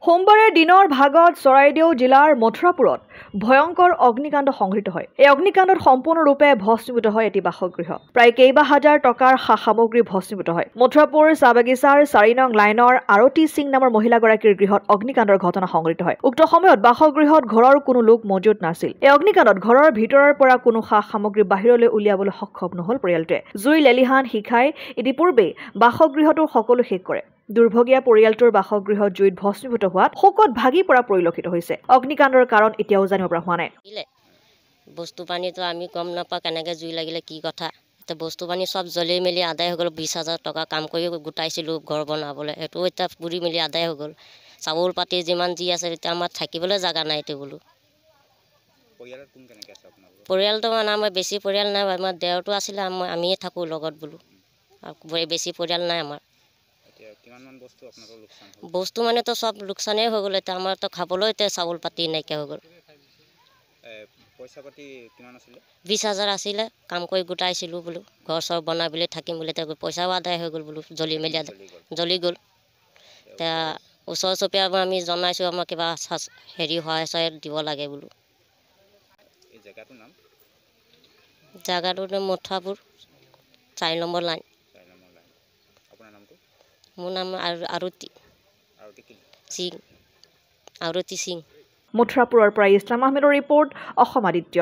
সোমবাৰে দিনৰ ভাগত চৰাইদেউ জিলাৰ মথুৰাপুৰত ভয়ংকৰ অগ্নিকাণ্ড সংঘটিত হয়। এই অগ্নিকাণ্ডত সম্পূৰ্ণৰূপে ভস্মীভূত হয় এটি বাসগৃহ। প্ৰায় কেইবা হাজাৰ টকাৰ সামগ্ৰী ভস্মীভূত হয়। মথুৰাপুৰ চাহবাগিচাৰ 4 নং লাইনৰ আৰতি সিং নামৰ মহিলাগৰাকীৰ গৃহত অগ্নিকাণ্ডৰ ঘটনা সংঘটিত হয়। উক্ত সময়ত বাসগৃহত ঘৰৰ কোনো লোক মজুত নাছিল। এই অগ্নিকাণ্ডত ঘৰৰ ভিতৰৰ পৰা কোনো সামগ্ৰী বাহিৰলৈ উলিয়াবলৈ সক্ষম নহল পৰিয়ালটোৱে। জুই লেলিহান শিখাই ইতিপূৰ্বে বাসগৃহটোৰ সকলো শেষ কৰে। দুৰ্ভগীয়া পৰিয়ালটোৰ বাসগৃহত জুইত ভস্মীভূত হোৱাত শোকত ভাগি পৰা পৰিলক্ষিত হৈছে। অগ্নিকাণ্ডৰ কাৰণ এতিয়াও জানিব পৰা হোৱা নাই। বস্তু পানীতো আমি গম নাপাওঁ কেনেকৈ জুই লাগিলে কি কথা। এতিয়া বস্তু পানী চব জ্বলি মেলি আদায় হৈ গ'ল। 20,000 টকা কাম কৰি গোটাইছিলোঁ ঘৰ বনাবলৈ, সেইটো এতিয়া পুৰি মেলি আদায় হৈ গ'ল। চাউল পাতি যিমান যি আছে এতিয়া আমাৰ থাকিবলৈ জেগা নাই এতিয়া বোলো। পৰিয়ালটো মানে আমাৰ বেছি পৰিয়াল নাই, আমাৰ দেওৰটো আছিলে, আমিয়ে থাকোঁ লগত বোলো। বেছি পৰিয়াল নাই আমাৰ। বস্তু মানেতো চব লোকচানেই হৈ গ'ল। এতিয়া আমাৰতো খাবলৈ এতিয়া চাউল পাতি নাইকিয়া হৈ গ'ল। 20,000 আছিলে, কাম কৰি গোটাইছিলোঁ বোলো, ঘৰ চৰ বনাই বুলি থাকিম বুলি। এতিয়া পইচাও আদায় হৈ গ'ল বোলো, জ্বলি মেলি জ্বলি গ'ল। এতিয়া ওচৰ চুবুৰীয়াবোৰ আমি জনাইছোঁ, আমাৰ কিবা হেৰি সহায় দিব লাগে বোলো। জেগাটোৰ নাম মথুৰাপুৰ 4 নম্বৰ লাইন। মোৰ নাম আৰতি সিং। মথুৰাপুৰৰ পৰা ইছলাম আহমেদৰ ৰিপৰ্ট, অসম আদিত্য।